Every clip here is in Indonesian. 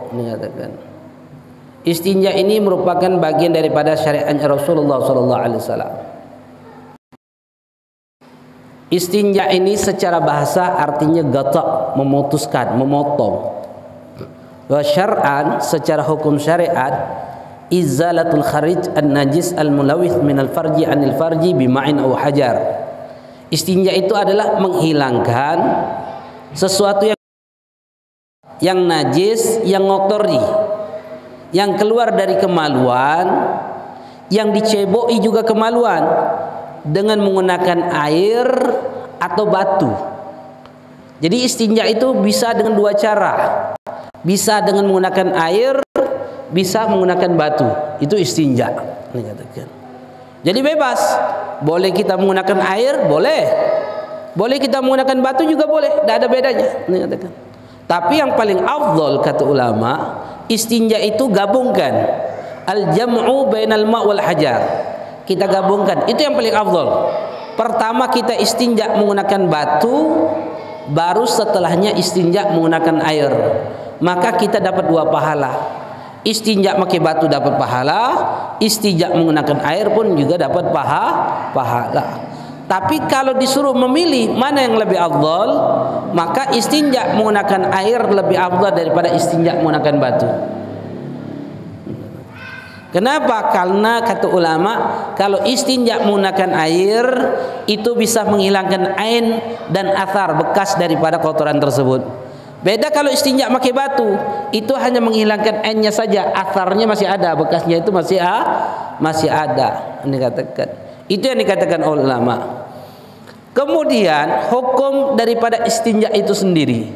Mengatakan istinja ini merupakan bagian daripada syariat Rasulullah sallallahu alaihi wasallam. Istinja ini secara bahasa artinya gata, memutuskan, memotong. Wa syar'an, secara hukum syariat, izalatul kharij an-najis al-mulawith minal farji anil farji bima'in aw hajar. Istinja itu adalah menghilangkan sesuatu yang najis, yang ngotori, yang keluar dari kemaluan, yang diceboi juga kemaluan, dengan menggunakan air atau batu. Jadi istinja itu bisa dengan dua cara, bisa dengan menggunakan air, bisa menggunakan batu. Itu istinja. Jadi bebas, boleh kita menggunakan air, boleh kita menggunakan batu juga boleh, tidak ada bedanya. Tapi yang paling afdal kata ulama, istinja itu gabungkan al-jam'u bainal ma' wal hajar. Kita gabungkan, itu yang paling afdal. Pertama kita istinja menggunakan batu, baru setelahnya istinja menggunakan air. Maka kita dapat dua pahala. Istinja pakai batu dapat pahala, istinja menggunakan air pun juga dapat pahala. Tapi kalau disuruh memilih mana yang lebih afdal, maka istinja menggunakan air lebih afdal daripada istinja menggunakan batu. Kenapa? Karena kata ulama, kalau istinja menggunakan air itu bisa menghilangkan ain dan athar, bekas daripada kotoran tersebut. Beda kalau istinja pakai batu, itu hanya menghilangkan ainnya saja, atharnya masih ada, bekasnya itu masih ada. Itu yang dikatakan oleh ulama. Kemudian hukum daripada istinja itu sendiri,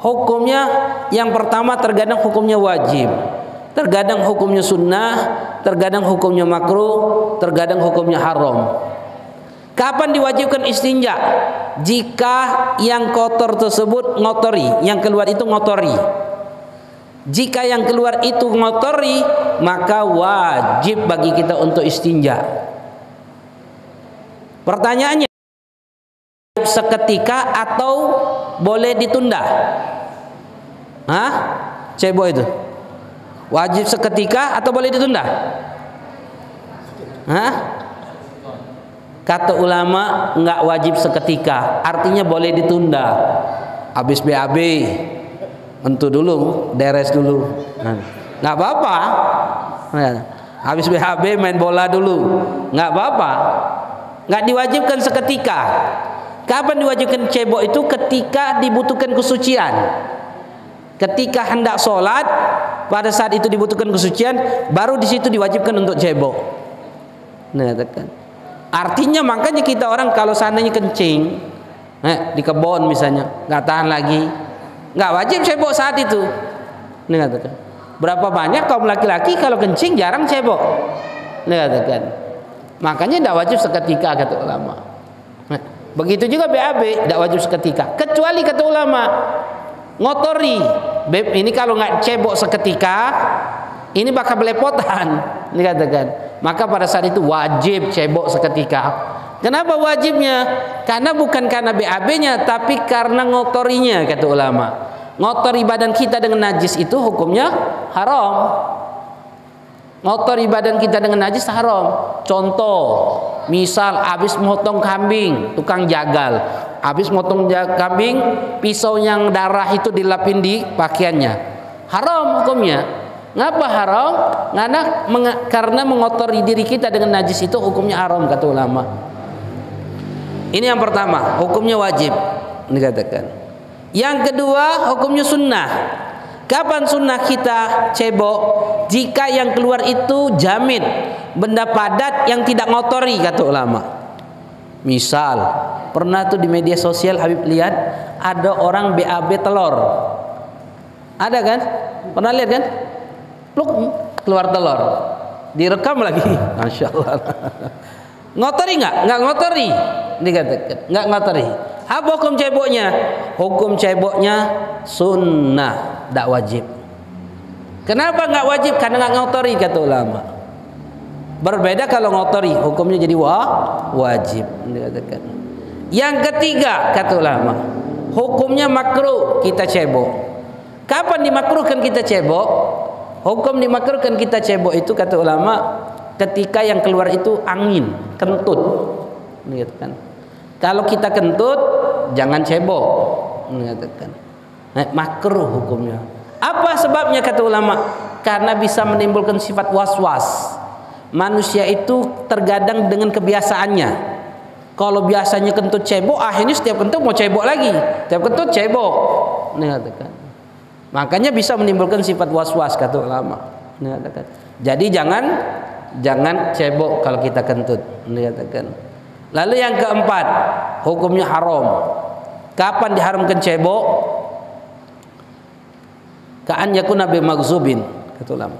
hukumnya yang pertama terkadang hukumnya wajib, terkadang hukumnya sunnah, terkadang hukumnya makruh, terkadang hukumnya haram. Kapan diwajibkan istinja? Jika yang kotor tersebut ngotori, yang keluar itu ngotori. Jika yang keluar itu ngotori, maka wajib bagi kita untuk istinja. Pertanyaannya, seketika atau boleh ditunda? Cebo itu wajib seketika atau boleh ditunda? Kata ulama enggak wajib seketika, artinya boleh ditunda. Habis BAB entu dulu, deres dulu, enggak apa-apa. Habis BAB main bola dulu, enggak apa-apa. Enggak diwajibkan seketika. Kapan diwajibkan cebok itu? Ketika dibutuhkan kesucian. Ketika hendak sholat, pada saat itu dibutuhkan kesucian, baru di situ diwajibkan untuk cebok. Artinya makanya kita orang kalau seandainya kencing di kebun misalnya, nggak tahan lagi, nggak wajib cebok saat itu. Berapa banyak kaum laki-laki kalau kencing jarang cebok. Makanya tidak wajib seketika kata ulama. Begitu juga BAB tidak wajib seketika, kecuali kata ulama ngotori. Ini kalau nggak cebok seketika, ini bakal belepotan, dikatakan. Maka pada saat itu wajib cebok seketika. Kenapa wajibnya? Karena bukan karena BAB-nya, tapi karena ngotorinya kata ulama. Ngotori badan kita dengan najis itu hukumnya haram. Ngotori badan kita dengan najis haram. Contoh, misal habis motong kambing, tukang jagal, habis motong kambing, pisau yang darah itu dilapin di pakaiannya, haram hukumnya. Ngapa haram? Karena mengotori diri kita dengan najis itu hukumnya haram kata ulama. Ini yang pertama, hukumnya wajib dikatakan. Yang kedua, hukumnya sunnah. Kapan sunnah kita cebok? Jika yang keluar itu jamin, benda padat yang tidak ngotori kata ulama. Misal pernah tuh di media sosial Habib lihat ada orang BAB telur. Ada kan? Pernah lihat kan? Pluk, keluar telur, direkam lagi. Masya Allah. Ngotori nggak? Nggak ngotori, dikatakan nggak ngotori. Apa hukum ceboknya? Hukum ceboknya sunnah, tidak wajib. Kenapa nggak wajib? Karena nggak ngotori kata ulama. Berbeda kalau ngotori, hukumnya jadi wajib, dikatakan. Yang ketiga kata ulama, hukumnya makruh kita cebok. Kapan dimakruhkan kita cebok? Hukum dimakruhkan kita cebok itu kata ulama ketika yang keluar itu angin, kentut. Gitu kan. Kalau kita kentut jangan cebok, mengatakan. Makruh hukumnya. Apa sebabnya kata ulama? Karena bisa menimbulkan sifat was-was. Manusia itu terkadang dengan kebiasaannya. Kalau biasanya kentut cebok, akhirnya setiap kentut mau cebok lagi. Setiap kentut cebok, mengatakan. Makanya bisa menimbulkan sifat was-was kata ulama. Mengatakan. Jadi jangan cebok kalau kita kentut, mengatakan. Lalu yang keempat, hukumnya haram. Kapan diharamkan cebok? Ka'an yakuna bi maghzubin kata ulama.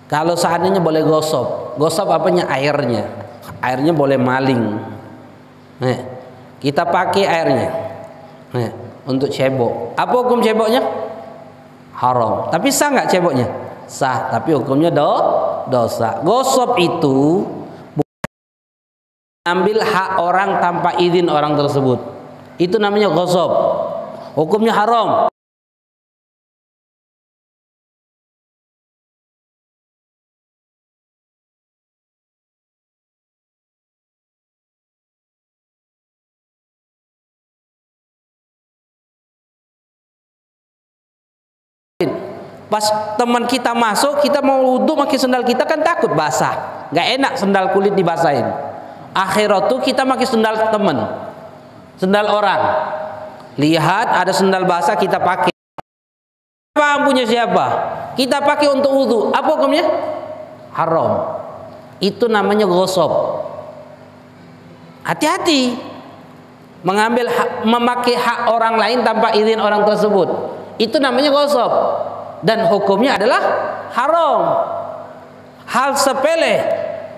Kalau seandainya boleh gosok. Gosok apanya? Airnya. Airnya boleh maling. Kita pakai airnya untuk cebok. Apa hukum ceboknya? Haram. Tapi sah nggak ceboknya? Sah, tapi hukumnya dosa. Gosok itu ambil hak orang tanpa izin orang tersebut. Itu namanya gosok. Hukumnya haram. Pas teman kita masuk, kita mau wudhu pakai sendal kita kan takut basah, nggak enak sendal kulit dibasahin. Akhirat tuh kita pakai sendal teman, sendal orang. Lihat ada sendal basah kita pakai. Apa punya siapa? Kita pakai untuk wudhu. Apa hukumnya? Haram. Itu namanya gosok. Hati-hati memakai hak orang lain tanpa izin orang tersebut. Itu namanya gosok. Dan hukumnya adalah haram. Hal sepele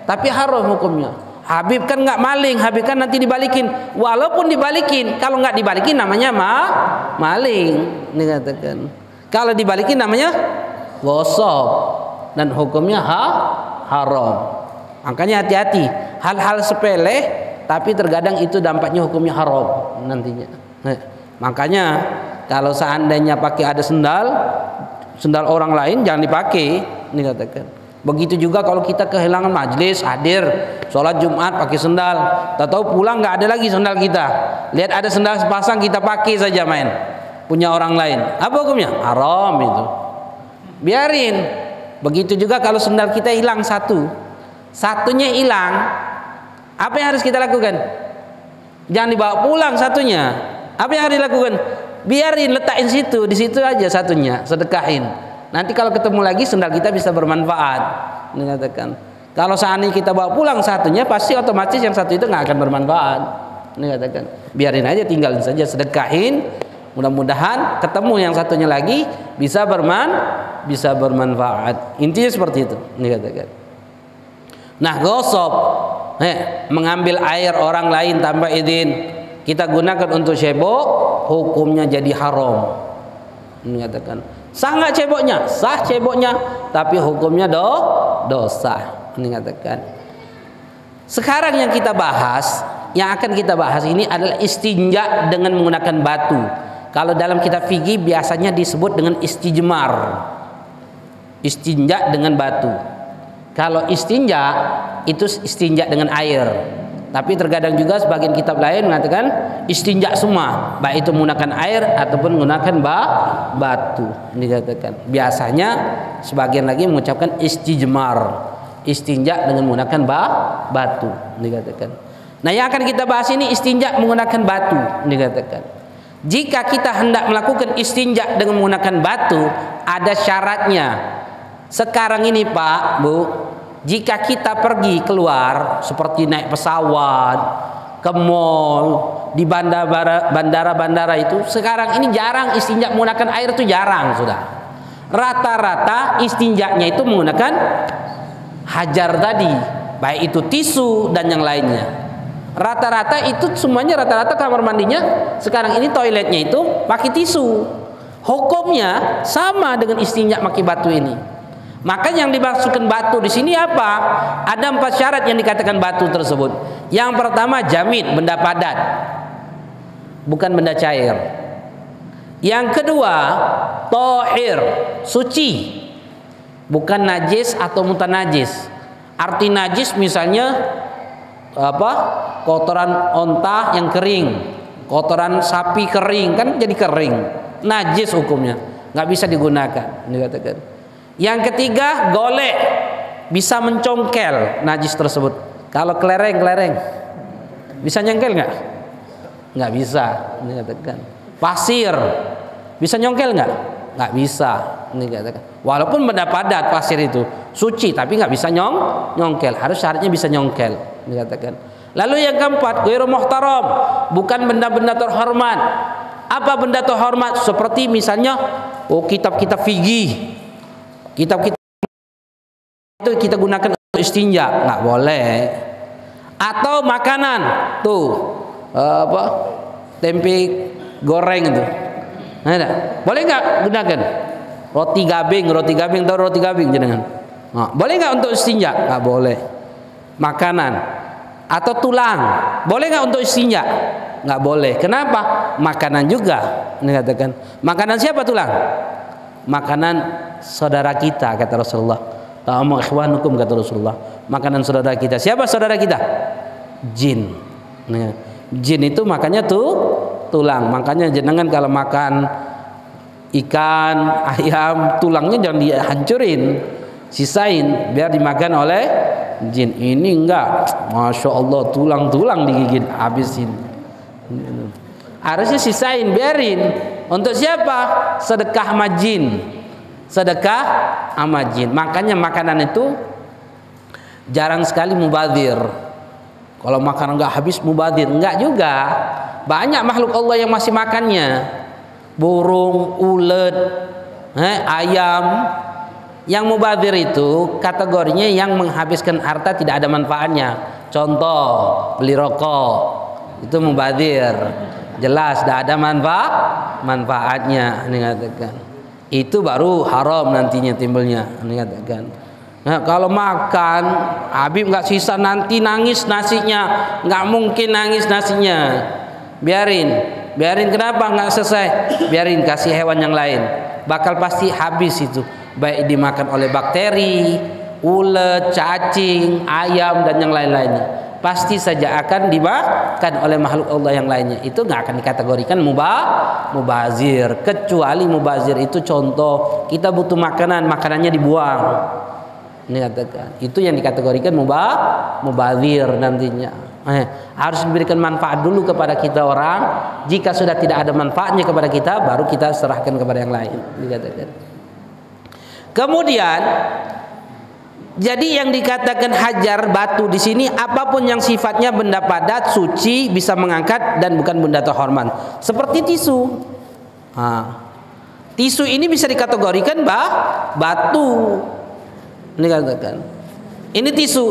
tapi haram hukumnya. Habib kan nggak maling, Habib kan nanti dibalikin. Walaupun dibalikin, kalau nggak dibalikin namanya maling, dikatakan. Kalau dibalikin namanya gosok dan hukumnya haram. Makanya hati-hati, hal-hal sepele tapi terkadang itu dampaknya hukumnya haram nantinya. Makanya kalau seandainya pakai ada sendal orang lain jangan dipakai, dikatakan. Begitu juga kalau kita kehilangan majlis, hadir sholat Jumat pakai sendal, tahu pulang nggak ada lagi sendal kita. Lihat ada sendal sepasang kita pakai saja main, punya orang lain. Apa hukumnya? Haram itu. Biarin. Begitu juga kalau sendal kita hilang satunya hilang, apa yang harus kita lakukan? Jangan dibawa pulang satunya. Apa yang harus dilakukan? Biarin, letakin di situ aja satunya, sedekahin. Nanti kalau ketemu lagi sendal kita bisa bermanfaat. Dikatakan. Kalau seandainya kita bawa pulang satunya, pasti otomatis yang satu itu nggak akan bermanfaat. Dikatakan. Biarin aja, tinggalin saja, sedekahin. Mudah-mudahan ketemu yang satunya lagi bisa bermanfaat. Intinya seperti itu. Dikatakan. Nah, gosok, mengambil air orang lain tanpa izin, kita gunakan untuk cebok, hukumnya jadi haram. Mengatakan sah nggak ceboknya? Sah ceboknya, tapi hukumnya dosa. Mengatakan. Sekarang yang akan kita bahas ini adalah istinja dengan menggunakan batu. Kalau dalam kitab fikih biasanya disebut dengan istijmar. Istinja dengan batu. Kalau istinja itu istinja dengan air. Tapi terkadang juga sebagian kitab lain mengatakan istinja semua, baik itu menggunakan air ataupun menggunakan batu, dikatakan. Biasanya sebagian lagi mengucapkan istijmar, istinja dengan menggunakan batu, dikatakan. Nah, yang akan kita bahas ini istinja menggunakan batu, dikatakan. Jika kita hendak melakukan istinja dengan menggunakan batu, ada syaratnya. Sekarang ini Pak, Bu, jika kita pergi keluar seperti naik pesawat, ke mall, di bandara-bandara itu sekarang ini jarang istinja menggunakan air, itu jarang sudah. Rata-rata istinjanya itu menggunakan hajar tadi, baik itu tisu dan yang lainnya. Rata-rata itu semuanya, rata-rata kamar mandinya sekarang ini toiletnya itu pakai tisu. Hukumnya sama dengan istinja pakai batu ini. Maka yang dimaksudkan batu di sini apa? Ada 4 syarat yang dikatakan batu tersebut. Yang pertama jamid, benda padat, bukan benda cair. Yang kedua, tahir, suci. Bukan najis atau mutanajis. Arti najis misalnya apa? Kotoran onta yang kering, kotoran sapi kering, kan jadi kering. Najis hukumnya, nggak bisa digunakan, dikatakan. Yang ketiga, golek, bisa mencongkel najis tersebut. Kalau kelereng bisa nyengkel nggak? Nggak bisa, dikatakan. Pasir bisa nyongkel nggak? Nggak bisa, dikatakan. Walaupun benda padat pasir itu suci, tapi nggak bisa nyongkel. Harus syaratnya bisa nyongkel, dikatakan. Lalu yang keempat, ghairu muhtaram, bukan benda-benda terhormat. Apa benda terhormat? Seperti misalnya kitab-kitab fikih, kitab-kitab itu kita gunakan untuk istinja, nggak boleh. Atau makanan tuh apa, tempe goreng itu, nah, boleh nggak gunakan? Roti gabing tahu roti gabing jenengan? Nah, boleh nggak untuk istinja? Nggak boleh. Makanan atau tulang, boleh nggak untuk istinja? Nggak boleh. Kenapa? Makanan juga. Ini katakan, makanan siapa tulang? Makanan saudara kita, kata Rasulullah. Ta'amu ikhwanukum, kata Rasulullah. Makanan saudara kita. Siapa saudara kita? Jin. Nah, jin itu makannya tulang. Makanya jenengan kalau makan ikan, ayam, tulangnya jangan dihancurin, sisain biar dimakan oleh jin. Ini enggak, masya Allah, tulang digigit, habisin. Harusnya sisain, biarin. Untuk siapa? Sedekah sama jin. Sedekah sama jin. Makanya makanan itu jarang sekali mubadzir. Kalau makanan enggak habis mubadzir, enggak juga. Banyak makhluk Allah yang masih makannya. Burung, ulet, ayam. Yang mubadzir itu kategorinya yang menghabiskan harta tidak ada manfaatnya. Contoh, beli rokok, itu mubadzir. Jelas tidak ada manfaatnya, ini katakan. Itu baru haram nantinya timbulnya, ini katakan. Nah, kalau makan Habib nggak sisa, nanti nangis nasinya, nggak mungkin nangis nasinya. Biarin, kenapa nggak selesai? Biarin, kasih hewan yang lain, bakal pasti habis itu. Baik dimakan oleh bakteri, ulet, cacing, ayam dan yang lain-lainnya. Pasti saja akan dimakan oleh makhluk Allah yang lainnya. Itu nggak akan dikategorikan mubazir, kecuali mubazir itu contoh kita butuh makanannya dibuang. Ini katakan, itu yang dikategorikan mubazir nantinya. Harus diberikan manfaat dulu kepada kita orang. Jika sudah tidak ada manfaatnya kepada kita, baru kita serahkan kepada yang lain. Dikatakan. Kemudian, jadi yang dikatakan hajar batu di sini apapun yang sifatnya benda padat, suci, bisa mengangkat dan bukan benda terhormat. Seperti tisu. Tisu ini bisa dikategorikan batu. Ini katakan. Ini tisu.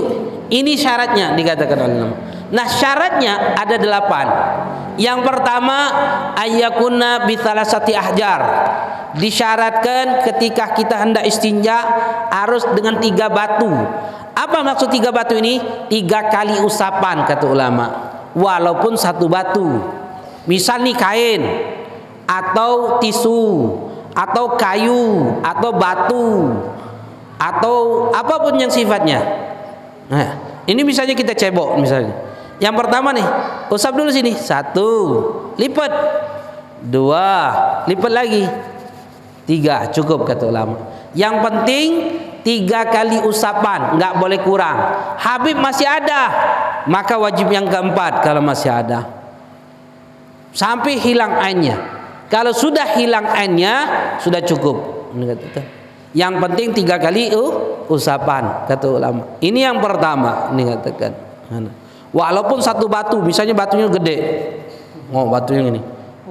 Ini syaratnya dikatakan oleh ulama. Nah, syaratnya ada 8. Yang pertama, ayyakuna bi thalathati ahjar. Disyaratkan ketika kita hendak istinja harus dengan 3 batu. Apa maksud 3 batu ini? 3 kali usapan kata ulama. Walaupun 1 batu. Misal nih kain atau tisu atau kayu atau batu atau apapun yang sifatnya. Nah, ini misalnya kita cebok misalnya. Yang pertama nih, usap dulu sini. 1, lipat. 2, lipat lagi. 3, cukup kata ulama. Yang penting 3 kali usapan, nggak boleh kurang. Habib masih ada, maka wajib yang keempat kalau masih ada. Sampai hilang ainnya. Kalau sudah hilang ainnya, sudah cukup. Yang penting 3 kali usapan kata ulama. Ini yang pertama, ini katakan. Walaupun 1 batu, misalnya batunya gede. Oh, batu yang ini.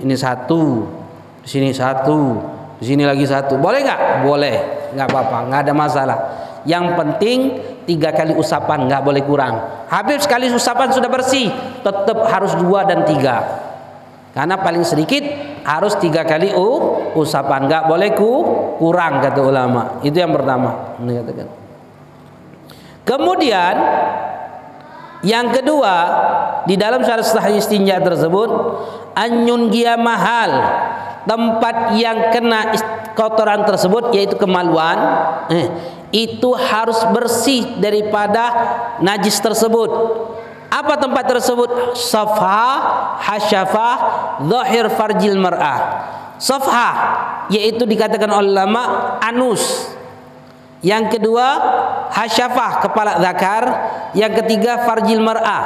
Ini 1, di sini 1, di sini lagi 1. Boleh nggak? Boleh, nggak apa-apa, nggak ada masalah. Yang penting 3 kali usapan, nggak boleh kurang. Habib sekali usapan sudah bersih, tetap harus 2 dan 3. Karena paling sedikit harus 3 kali usapan, nggak boleh kurang kata ulama. Itu yang pertama. Kemudian yang kedua, di dalam syarat sahih istinja tersebut, anyun gia mahal, tempat yang kena kotoran tersebut yaitu kemaluan, itu harus bersih daripada najis tersebut. Apa tempat tersebut? Safha, hasyafah, zahir farjil mar'ah. Safha yaitu dikatakan oleh ulama anus. Yang kedua hasyafah, kepala zakar. Yang ketiga farjil mar'ah,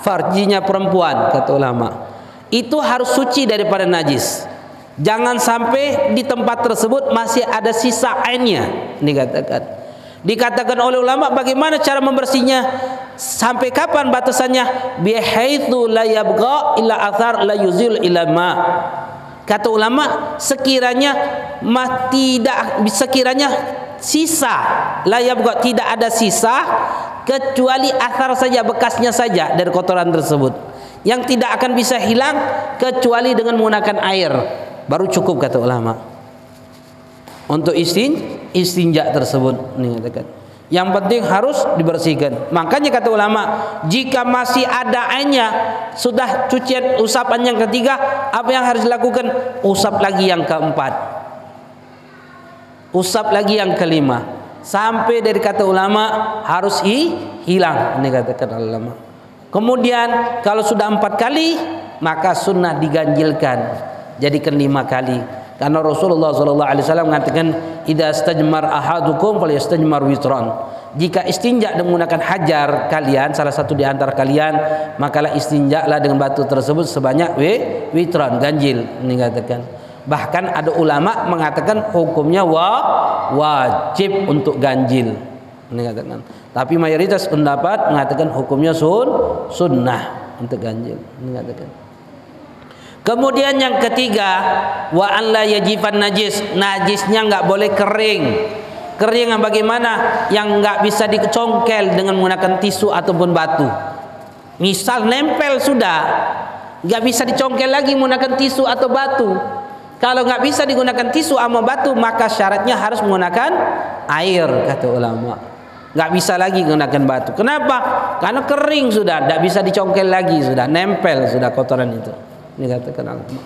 farjinya perempuan, kata ulama. Itu harus suci daripada najis. Jangan sampai di tempat tersebut masih ada sisa ainnya. Dikatakan oleh ulama, bagaimana cara membersihnya? Sampai kapan batasannya? Bihaitsu la yabqa illa athar la yuzil ila ma. Kata ulama, sekiranya sisa la yabqa, tidak ada sisa kecuali athar saja, bekasnya saja dari kotoran tersebut, yang tidak akan bisa hilang kecuali dengan menggunakan air. Baru cukup, kata ulama, untuk istinja tersebut. Yang penting harus dibersihkan. Makanya kata ulama, jika masih ada ainnya, sudah cucian usapan yang ketiga, apa yang harus dilakukan? Usap lagi yang keempat, usap lagi yang kelima, sampai dari kata ulama harus hilang. Ini katakan ulama. Kemudian kalau sudah 4 kali, maka sunnah diganjilkan jadikan 5 kali. Karena Rasulullah SAW mengatakan, idza istajmar ahadukum falyastajmar witran. Jika istinja dengan menggunakan hajar kalian, salah satu di antara kalian, makalah istinjalah dengan batu tersebut sebanyak witran, ganjil. Ini katakan. Bahkan ada ulama mengatakan hukumnya wajib untuk ganjil. Ini katakan. Tapi mayoritas pendapat mengatakan hukumnya sunnah untuk ganjil. Ini katakan. Kemudian yang ketiga, wa an la yajifan najis. Najisnya enggak boleh kering. Kering yang bagaimana? Yang enggak bisa dicongkel dengan menggunakan tisu ataupun batu. Misal nempel sudah, enggak bisa dicongkel lagi menggunakan tisu atau batu. Kalau enggak bisa digunakan tisu sama batu, maka syaratnya harus menggunakan air, kata ulama. Enggak bisa lagi menggunakan batu. Kenapa? Karena kering sudah, enggak bisa dicongkel lagi, sudah nempel sudah kotoran itu. Dikatakan ulama.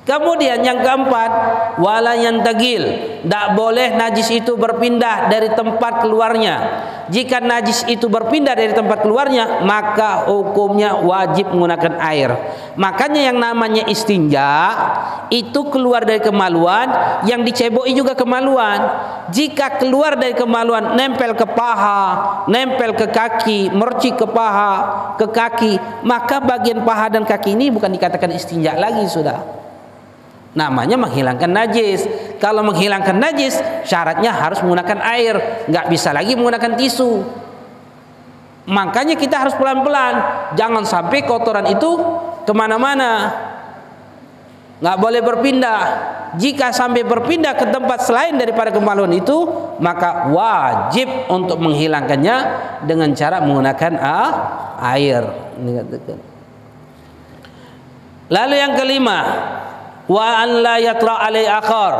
Kemudian yang keempat, wala yantagil, tidak boleh najis itu berpindah dari tempat keluarnya. Jika najis itu berpindah dari tempat keluarnya, maka hukumnya wajib menggunakan air. Makanya yang namanya istinja itu keluar dari kemaluan, yang diceboi juga kemaluan. Jika keluar dari kemaluan, nempel ke paha, nempel ke kaki, mercik ke paha, ke kaki, maka bagian paha dan kaki ini bukan dikatakan istinja lagi sudah. Namanya menghilangkan najis. Kalau menghilangkan najis, syaratnya harus menggunakan air, nggak bisa lagi menggunakan tisu. Makanya kita harus pelan-pelan, jangan sampai kotoran itu kemana-mana, nggak boleh berpindah. Jika sampai berpindah ke tempat selain daripada kemaluan itu, maka wajib untuk menghilangkannya dengan cara menggunakan air. Lalu yang kelima, wa an la yatra alai akhar.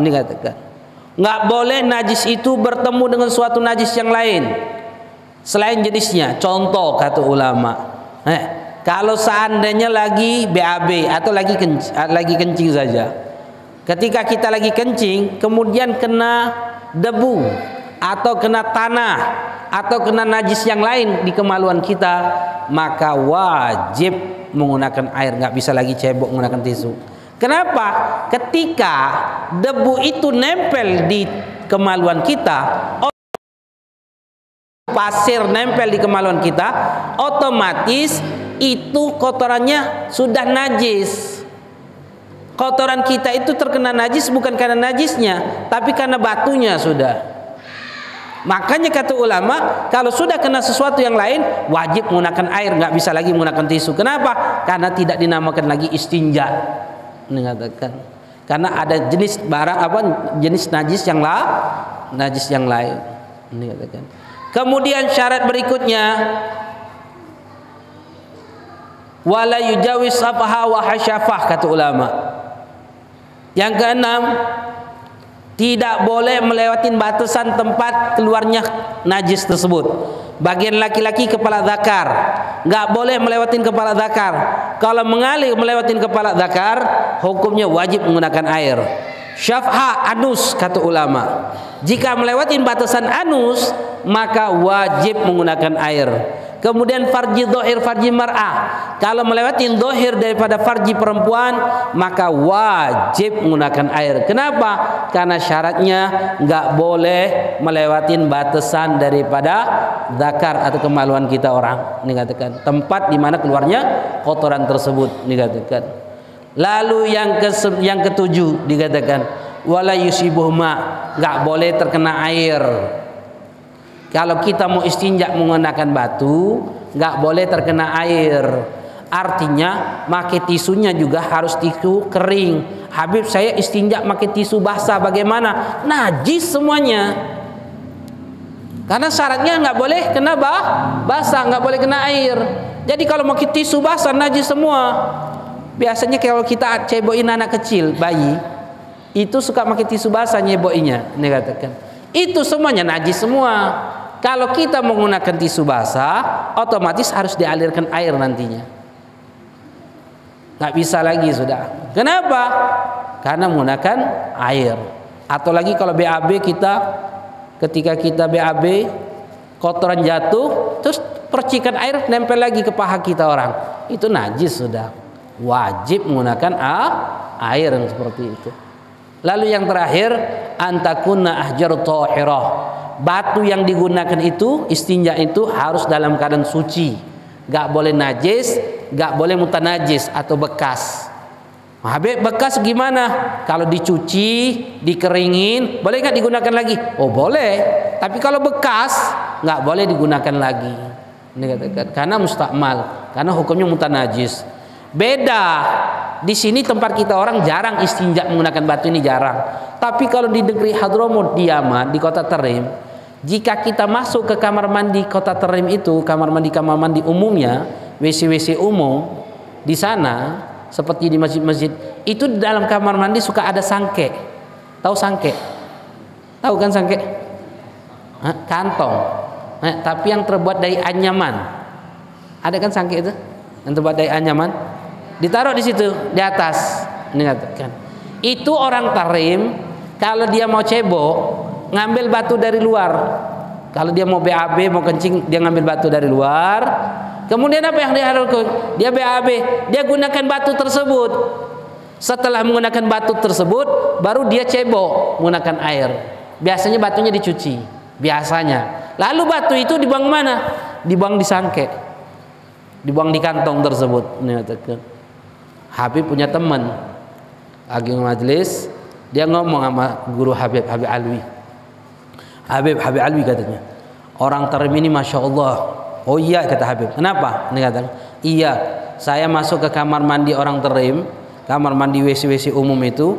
Ini katakan, enggak boleh najis itu bertemu dengan suatu najis yang lain selain jenisnya. Contoh kata ulama, kalau seandainya lagi BAB atau lagi kencing saja, ketika kita lagi kencing kemudian kena debu atau kena tanah atau kena najis yang lain di kemaluan kita, maka wajib menggunakan air, nggak bisa lagi cebok menggunakan tisu. Kenapa? Ketika debu itu nempel di kemaluan kita, pasir nempel di kemaluan kita, otomatis itu kotorannya sudah najis. Kotoran kita itu terkena najis bukan karena najisnya, tapi karena batunya sudah. Makanya kata ulama, kalau sudah kena sesuatu yang lain, wajib menggunakan air, nggak bisa lagi menggunakan tisu. Kenapa? Karena tidak dinamakan lagi istinja. Mengatakan karena ada jenis barang jenis najis yang lain. Ini katakan. Kemudian syarat berikutnya, wala yujawiz safha wa hasyafah, kata ulama. Yang keenam, tidak boleh melewati batasan tempat keluarnya najis tersebut. bagian laki-laki kepala zakar, nggak boleh melewatin kepala zakar. Kalau mengalir melewatin kepala zakar, hukumnya wajib menggunakan air. Syafha anus kata ulama, jika melewatin batasan anus maka wajib menggunakan air. Kemudian farji dohir, farji mar'ah, kalau melewatin dohir daripada farji perempuan maka wajib menggunakan air. Kenapa? Karena syaratnya nggak boleh melewatin batasan daripada zakar atau kemaluan kita orang, dikatakan tempat di mana keluarnya kotoran tersebut, dikatakan. Lalu yang ketujuh dikatakan wala yusibuhma, nggak boleh terkena air. Kalau kita mau istinja menggunakan batu, nggak boleh terkena air. Artinya, pakai tisunya juga harus tisu kering. Habib, saya istinja pakai tisu basah, bagaimana? Najis semuanya. Karena syaratnya nggak boleh kena basah, nggak boleh kena air. Jadi kalau mau tisu basah, najis semua. Biasanya kalau kita cebokin anak kecil, bayi, itu suka pakai tisu basah nyeboinya, ini katakan. Itu semuanya najis semua. Kalau kita menggunakan tisu basah, otomatis harus dialirkan air nantinya. Nggak bisa lagi sudah. Kenapa? Karena menggunakan air. Atau lagi kalau BAB kita, ketika kita BAB, kotoran jatuh, terus percikan air nempel lagi ke paha kita orang. Itu najis sudah. Wajib menggunakan air yang seperti itu. Lalu yang terakhir, antakuna ahjarut thahirah. Batu yang digunakan itu, istinja itu harus dalam keadaan suci, nggak boleh najis, nggak boleh mutanajis atau bekas. Habis bekas gimana? Kalau dicuci, dikeringin, boleh nggak digunakan lagi? Oh boleh, tapi kalau bekas nggak boleh digunakan lagi. Ini katakan karena mustakmal, karena hukumnya mutanajis. Beda. Di sini tempat kita orang jarang istinja menggunakan batu, ini jarang. Tapi kalau di negeri Hadramut, di Yaman, di kota Tarim, jika kita masuk ke kamar mandi kota Tarim itu, kamar mandi umumnya, WC umum di sana, seperti di masjid-masjid, itu di dalam kamar mandi suka ada sangke. Tahu sangke? Tahu kan sangke? Kantong. Tapi yang terbuat dari anyaman. Ada kan sangke itu? Yang terbuat dari anyaman? Ditaruh di situ di atas, ini katakan. Itu orang Tarim kalau dia mau cebok ngambil batu dari luar. Kalau dia mau BAB, mau kencing, dia ngambil batu dari luar. Kemudian apa yang dia lakukan? Dia BAB, dia gunakan batu tersebut. Setelah menggunakan batu tersebut, baru dia cebok menggunakan air. Biasanya batunya dicuci, biasanya. Lalu batu itu dibuang mana? Dibuang di sangke, dibuang di kantong tersebut. Ini katakan. Habib punya teman lagi majelis, dia ngomong sama guru Habib Alwi. Habib Alwi katanya, orang Tarim ini masya Allah. Oh iya kata Habib. Kenapa? Ini kata, iya, saya masuk ke kamar mandi orang Tarim, kamar mandi WC umum itu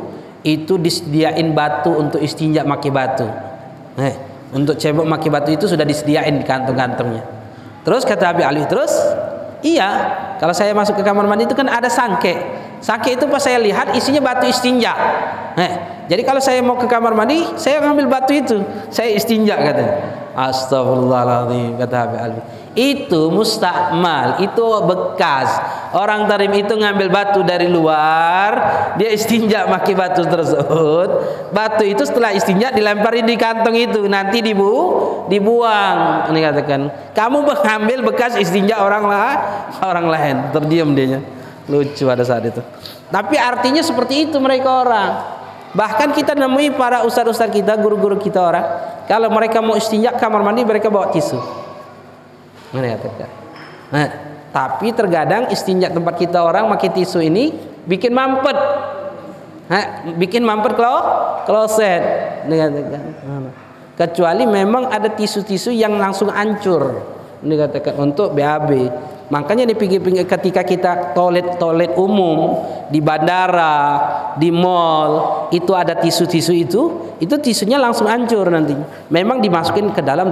disediain batu untuk istinja maki batu. Untuk cebok maki batu itu sudah disediain di kantong-kantongnya. Terus kata Habib Alwi, terus iya, kalau saya masuk ke kamar mandi itu kan ada sangke. Sangke itu pas saya lihat isinya batu istinja. Jadi kalau saya mau ke kamar mandi, saya ngambil batu itu, saya istinja katanya. Astagfirullahaladzim kata Habib Alwi. Itu mustakmal, itu bekas. Orang Tarim itu ngambil batu dari luar, dia istinja pakai batu tersebut. Batu itu setelah istinja dilemparin di kantong itu, nanti dibuang. Ini katakan, kamu mengambil bekas istinja orang lain. Terdiam dia. Lucu pada saat itu. Tapi artinya seperti itu mereka orang. Bahkan kita nemui para ustaz-ustaz kita, guru-guru kita orang, kalau mereka mau istinja kamar mandi mereka bawa tisu. Tapi terkadang istinja tempat kita orang pakai tisu ini bikin mampet. Bikin mampet kloset. Kecuali memang ada tisu-tisu yang langsung hancur. Ini katakan untuk BAB. Makanya di pinggir-pinggir ketika kita toilet umum di bandara, di mall, itu ada tisu-tisu itu tisunya langsung hancur nanti. Memang dimasukin ke dalam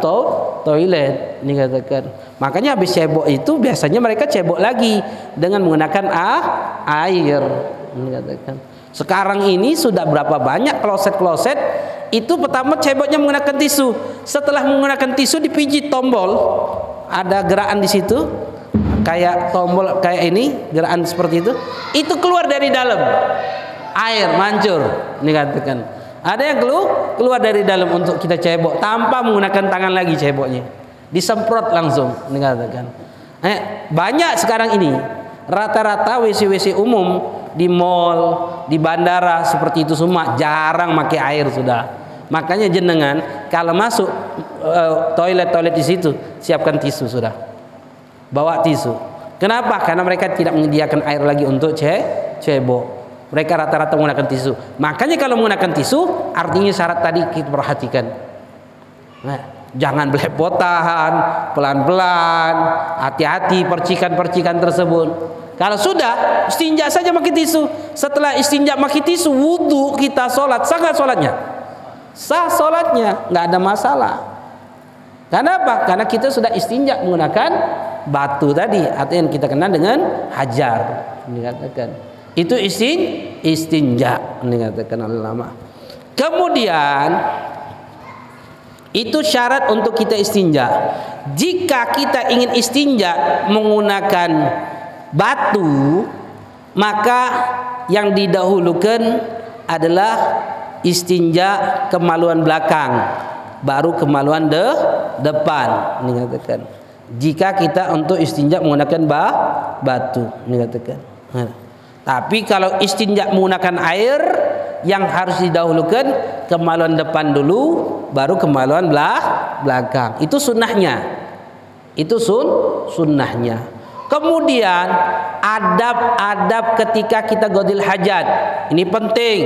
toilet, ini katakan. Makanya habis cebok itu biasanya mereka cebok lagi dengan menggunakan air, ini katakan. Sekarang ini sudah berapa banyak kloset-kloset itu pertama ceboknya menggunakan tisu. Setelah menggunakan tisu dipijit tombol, ada gerakan di situ, kayak tombol kayak ini, gerakan seperti itu keluar dari dalam air mancur, dikatakan. Ada yang keluar dari dalam untuk kita cebok tanpa menggunakan tangan lagi ceboknya, disemprot langsung, dikatakan. Banyak sekarang ini rata-rata WC-WC umum di mall, di bandara seperti itu semua jarang pakai air sudah. Makanya jenengan kalau masuk toilet di situ siapkan tisu sudah. Bawa tisu. Kenapa? Karena mereka tidak menyediakan air lagi untuk cebok. Mereka rata-rata menggunakan tisu. Makanya kalau menggunakan tisu artinya syarat tadi kita perhatikan. Nah, jangan belepotan, pelan-pelan, hati-hati percikan-percikan tersebut. Kalau sudah istinja saja pakai tisu. Setelah istinja pakai tisu, wudu kita sholat, sah nggak sholatnya? Sah sholatnya, nggak ada masalah. Kenapa? Karena kita sudah istinja menggunakan batu tadi, atau yang kita kenal dengan hajar, dikatakan. Itu istinja, dikatakan oleh ulama. Kemudian itu syarat untuk kita istinja. Jika kita ingin istinja menggunakan batu, maka yang didahulukan adalah istinja kemaluan belakang, baru kemaluan depan, dikatakan. Jika kita untuk istinja menggunakan batu, dikatakan. Tapi kalau istinja menggunakan air, yang harus didahulukan kemaluan depan dulu, baru kemaluan belakang. Itu sunnahnya. Itu sunnahnya. Kemudian adab-adab ketika kita godil hajat, ini penting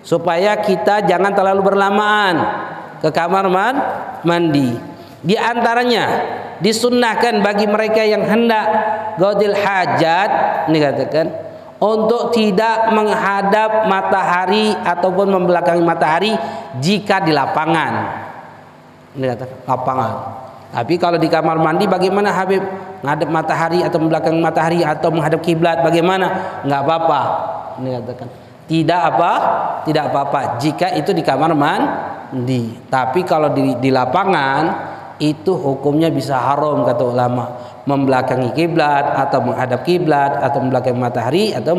supaya kita jangan terlalu berlamaan ke kamar mandi. Di antaranya disunnahkan bagi mereka yang hendak godil hajat, ini katakan, untuk tidak menghadap matahari ataupun membelakangi matahari jika di lapangan. Ini katakan lapangan. Tapi kalau di kamar mandi bagaimana Habib? Menghadap matahari atau membelakangi matahari atau menghadap kiblat bagaimana? Enggak apa-apa. Ini katakan. Tidak apa-apa jika itu di kamar mandi. Tapi kalau di lapangan itu hukumnya bisa haram kata ulama. Membelakangi kiblat atau menghadap kiblat atau membelakangi matahari atau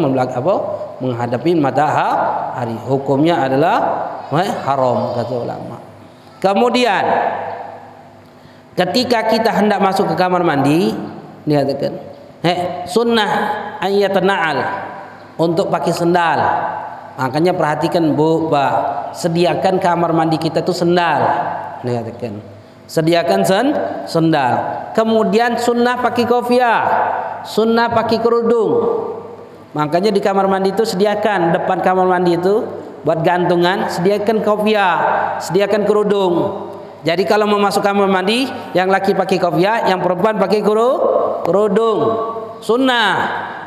menghadapi matahari. Hukumnya adalah haram kata ulama. Kemudian ketika kita hendak masuk ke kamar mandi, dikatakan sunnah ayyatana'al, untuk pakai sendal. Makanya perhatikan Bu, Pak, sediakan kamar mandi kita itu sendal, dikatakan. Sediakan sendal. Kemudian sunnah pakai kopiah, sunnah pakai kerudung. Makanya di kamar mandi itu sediakan depan kamar mandi itu buat gantungan, sediakan kopiah, sediakan kerudung. Jadi kalau mau masuk kamar mandi, yang laki pakai kopiah, yang perempuan pakai kerudung. Sunnah.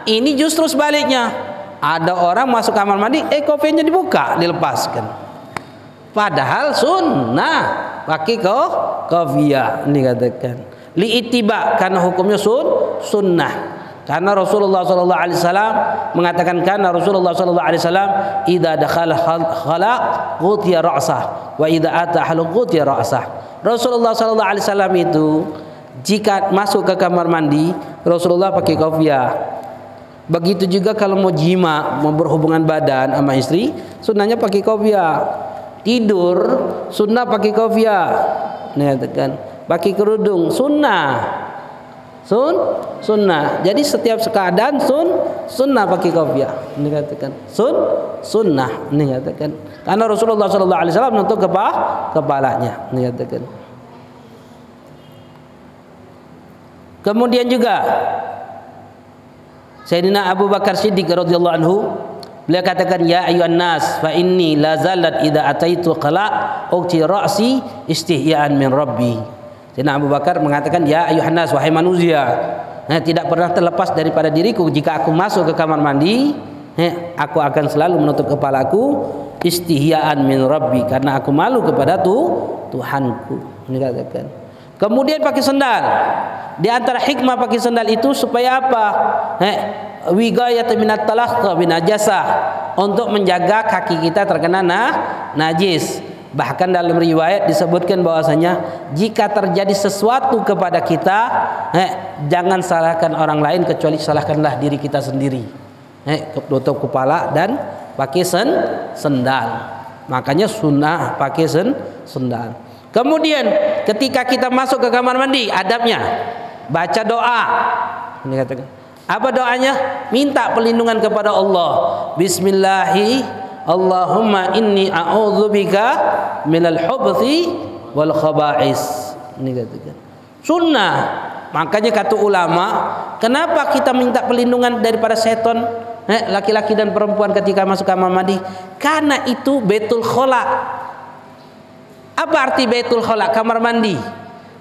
Ini justru sebaliknya. Ada orang masuk kamar mandi, kopiahnya dibuka, dilepaskan. Padahal sunnah pakai kopiah, ini katakan. Li'itiba, karena hukumnya sunnah. Karena Rasulullah sallallahu alaihi wasallam mengatakan, karena Rasulullah sallallahu alaihi wasallam idza dakhala khala ghutiya ra'sah wa idza ata ahlu ghutiya ra'sah. Rasulullah sallallahu alaihi wasallam itu jika masuk ke kamar mandi, Rasulullah pakai kopiah. Begitu juga kalau mau jima, mau berhubungan badan sama istri, sunnahnya pakai kopiah. Tidur sunnah pakai kopiah. Nih katakan, pakai kerudung sunnah. Sunnah. Jadi setiap keadaan sunnah pakai kopiah. Ini katakan sunnah. Ini katakan. Karena Rasulullah sallallahu alaihi wasallam menutup kepalanya. Ini katakan. Kemudian juga Sayyidina Abu Bakar Siddiq radhiyallahu anhu, beliau katakan, ya ayyuhan nas fa inni la zalat idza ataitu qala uqti ra'si istihya'an min rabbi. Sayyidina Abu Bakar mengatakan, ya ayyuhan nas, wahai manusia, tidak pernah terlepas daripada diriku jika aku masuk ke kamar mandi, aku akan selalu menutup kepalaku istihya'an min rabbi, karena aku malu kepada Tuhanku. Ini katakan. Kemudian pakai sendal. Di antara hikmah pakai sendal itu supaya apa? Wiqayat minat talaqqa binajasah, untuk menjaga kaki kita terkena najis. Bahkan dalam riwayat disebutkan bahwasanya jika terjadi sesuatu kepada kita, jangan salahkan orang lain kecuali salahkanlah diri kita sendiri. Tutup kepala dan pakai sendal. Makanya sunnah pakai sendal. Kemudian ketika kita masuk ke kamar mandi, adabnya baca doa. Ini katakan, apa doanya? Minta perlindungan kepada Allah. Bismillahi Allahumma inni a'udzubika minal khubuthi wal khaba'is. Ini katakan sunnah. Makanya kata ulama, kenapa kita minta perlindungan daripada setan, laki-laki dan perempuan ketika masuk kamar mandi? Karena itu baitul khala. Apa arti baitul khala? Kamar mandi.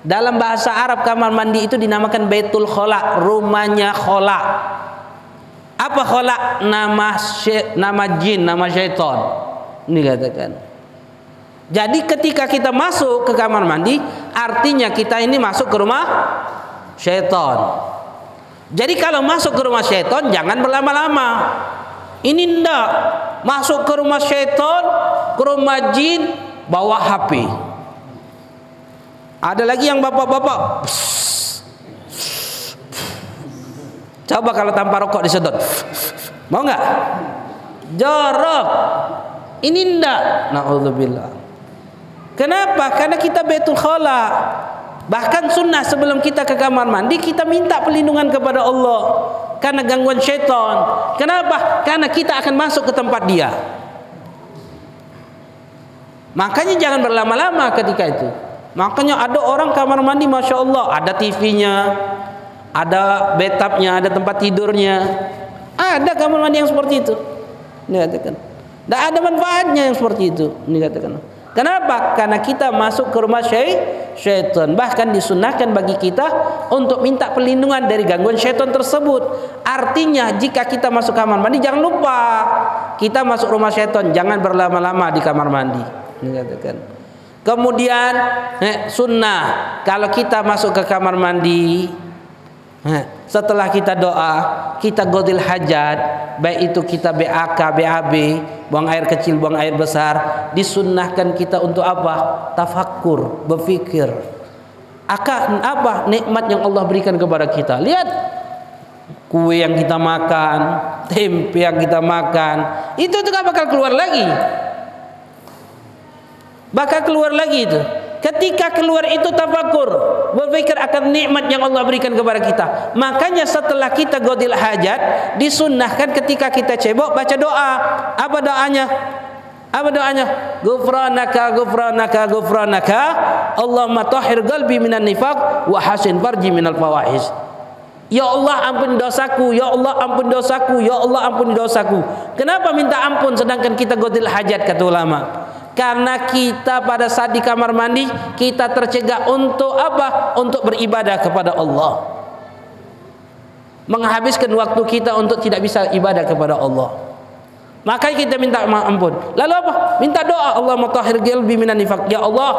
Dalam bahasa Arab kamar mandi itu dinamakan baitul khala, rumahnya khala. Apa khala? Nama jin, nama syaitan. Ini katakan. Jadi ketika kita masuk ke kamar mandi, artinya kita ini masuk ke rumah syaitan. Jadi kalau masuk ke rumah syaitan jangan berlama-lama. Ini ndak masuk ke rumah syaitan, ke rumah jin, bawa HP. Ada lagi yang bapak-bapak, coba kalau tanpa rokok disedot, mau nggak? Jorok. Ini ndak. Na'udzubillah. Kenapa? Karena kita baitul khala. Bahkan sunnah sebelum kita ke kamar mandi kita minta perlindungan kepada Allah karena gangguan syaitan. Kenapa? Karena kita akan masuk ke tempat dia. Makanya jangan berlama-lama ketika itu. Makanya ada orang kamar mandi, masya Allah, ada TV-nya, ada bathtubnya, ada tempat tidurnya. Ada kamar mandi yang seperti itu. Ini katakan. Tidak ada manfaatnya yang seperti itu. Ini katakan. Kenapa? Karena kita masuk ke rumah syaitan. Bahkan disunahkan bagi kita untuk minta perlindungan dari gangguan syaitan tersebut. Artinya jika kita masuk kamar mandi, jangan lupa kita masuk rumah syaitan, jangan berlama-lama di kamar mandi. Ini katakan. Kemudian sunnah kalau kita masuk ke kamar mandi, setelah kita doa, kita qadil hajat, baik itu kita BAK, BAB, buang air kecil, buang air besar, disunnahkan kita untuk apa? Tafakkur, berfikir akan apa nikmat yang Allah berikan kepada kita. Lihat kue yang kita makan, tempe yang kita makan, itu gak bakal keluar lagi. Bakal keluar lagi itu. Ketika keluar itu tafakur, berpikir akan nikmat yang Allah berikan kepada kita. Makanya setelah kita qadil hajat, disunnahkan ketika kita cebok baca doa. Apa doanya? Apa doanya? Ghufranaka, ghufranaka, ghufranaka, Allahumma tahhir qalbi minan nifaq wa hasin farji minal fawahish. Ya Allah ampun dosaku, ya Allah ampun dosaku, ya Allah ampun dosaku. Kenapa minta ampun sedangkan kita qadil hajat, kata ulama? Karena kita pada saat di kamar mandi kita tercegah untuk apa? Untuk beribadah kepada Allah. Menghabiskan waktu kita untuk tidak bisa ibadah kepada Allah. Makanya kita minta ampun. Lalu apa? Minta doa. Allahumma tahhir qalbi minan nifaq. Ya Allah,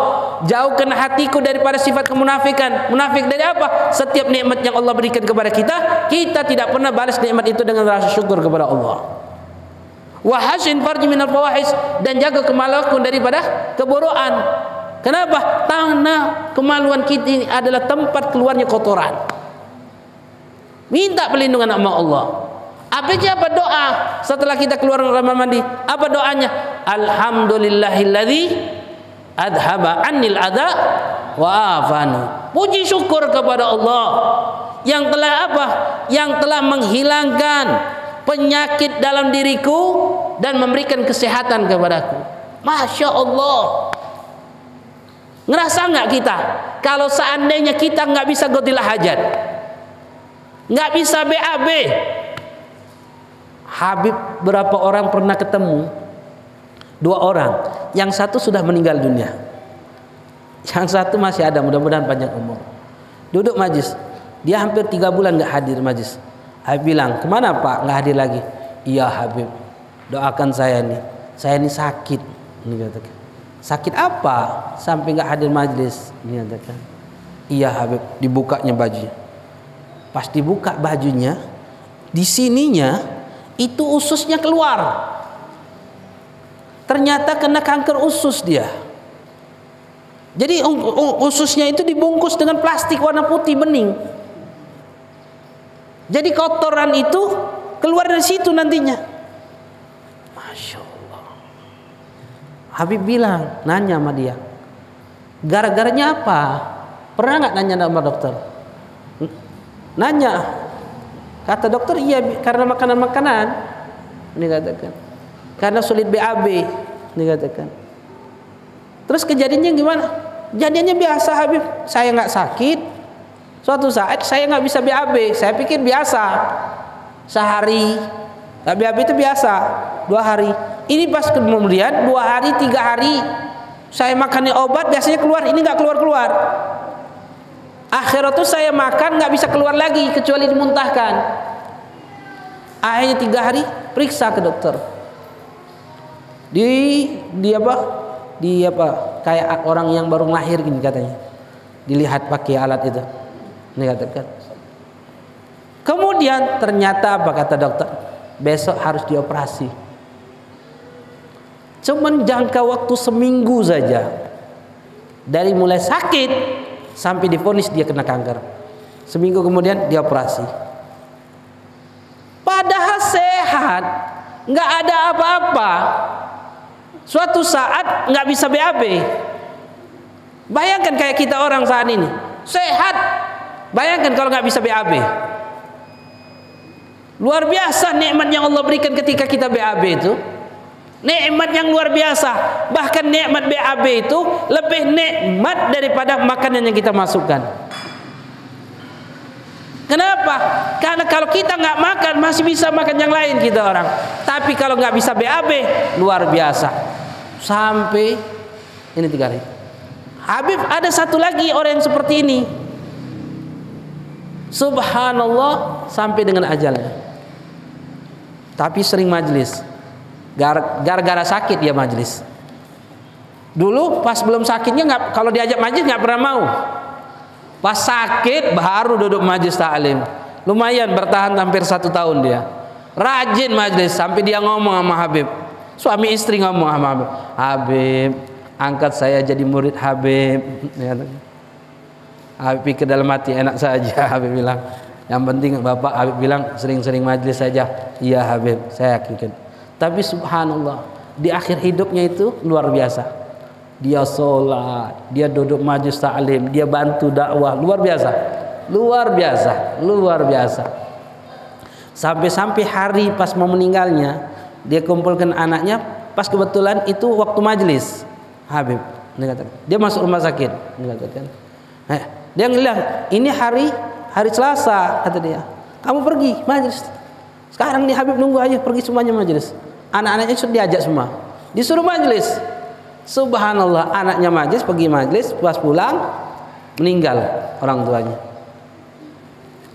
jauhkan hatiku daripada sifat kemunafikan. Munafik dari apa? Setiap nikmat yang Allah berikan kepada kita, kita tidak pernah balas nikmat itu dengan rasa syukur kepada Allah. Wa hasin farji minal fawahis, dan jaga kemaluanku daripada keburukan. Kenapa? Tanah kemaluan kita ini adalah tempat keluarnya kotoran. Minta perlindungan sama Allah. Apa doa setelah kita keluar dari kamar mandi? Apa doanya? Alhamdulillahilladzi adhaba anil adha wa afani. Puji syukur kepada Allah yang telah apa? Yang telah menghilangkan penyakit dalam diriku dan memberikan kesehatan kepadaku. Masya Allah. Ngerasa nggak kita kalau seandainya kita nggak bisa qadil hajat, nggak bisa BAB? Habib berapa orang pernah ketemu? 2 orang. Yang satu sudah meninggal dunia, yang satu masih ada, mudah-mudahan panjang umur. Duduk majlis, dia hampir 3 bulan nggak hadir majlis. Habib bilang, kemana Pak? Nggak hadir lagi. Iya Habib, doakan saya nih. Saya ini sakit. Ini katakan. Sakit apa? Sampai nggak hadir majlis. Ini katakan. Iya Habib, dibukanya bajunya. Pas dibuka bajunya, di sininya itu ususnya keluar. Ternyata kena kanker usus dia. Jadi ususnya itu dibungkus dengan plastik warna putih bening. Jadi kotoran itu keluar dari situ nantinya. Masya Allah. Habib bilang, nanya sama dia, gara-garanya apa? Pernah nggak nanya sama dokter? Nanya. Kata dokter, iya karena makanan-makanan. Ini katakan. Karena sulit BAB. Ini katakan. Terus kejadiannya gimana? Jadinya biasa Habib. Saya nggak sakit. Suatu saat saya nggak bisa BAB. Saya pikir biasa. Sehari. BAB itu biasa. 2 hari. Ini pas kemudian 2 hari, 3 hari. Saya makannya obat biasanya keluar. Ini nggak keluar-keluar. Akhirnya tuh saya makan nggak bisa keluar lagi kecuali dimuntahkan. Akhirnya 3 hari periksa ke dokter. Di apa? Kayak orang yang baru lahir gini katanya. Dilihat pakai alat itu. Ini katakan. Kemudian ternyata apa kata dokter? Besok harus dioperasi. Cuman jangka waktu seminggu saja. Dari mulai sakit sampai divonis dia kena kanker. Seminggu kemudian dia operasi. Padahal sehat, nggak ada apa-apa. Suatu saat nggak bisa BAB. Bayangkan kayak kita orang saat ini sehat. Bayangkan kalau nggak bisa BAB. Luar biasa nikmat yang Allah berikan ketika kita BAB itu. Nikmat yang luar biasa. Bahkan nikmat BAB itu lebih nikmat daripada makanan yang kita masukkan. Kenapa? Karena kalau kita nggak makan masih bisa makan yang lain kita orang. Tapi kalau nggak bisa BAB luar biasa. Sampai ini 3 hari. Habib ada satu lagi orang yang seperti ini. Subhanallah sampai dengan ajalnya. Tapi sering majelis. Gara-gara sakit dia majelis. Dulu pas belum sakitnya nggak, kalau diajak majelis nggak pernah mau. Pas sakit baru duduk majelis taklim. Lumayan bertahan hampir 1 tahun dia. Rajin majelis sampai dia ngomong sama Habib. Suami istri ngomong sama Habib. Habib, angkat saya jadi murid Habib. Habib pikir dalam hati enak saja. Habib bilang, yang penting Bapak Habib bilang sering-sering majelis saja. Iya Habib, saya yakin. Tapi subhanallah, di akhir hidupnya itu luar biasa. Dia sholat, dia duduk majelis taklim, dia bantu dakwah, luar biasa. Luar biasa, luar biasa. Sampai-sampai hari pas mau meninggalnya, dia kumpulkan anaknya, pas kebetulan itu waktu majelis Habib. Dia masuk rumah sakit. Dia bilang, ini hari Selasa, kata dia. Kamu pergi majelis. Sekarang nih Habib nunggu aja, pergi semuanya majelis. Anak-anaknya sudah diajak semua, disuruh majelis. Subhanallah, anaknya majelis, pergi majelis, pas pulang meninggal orang tuanya.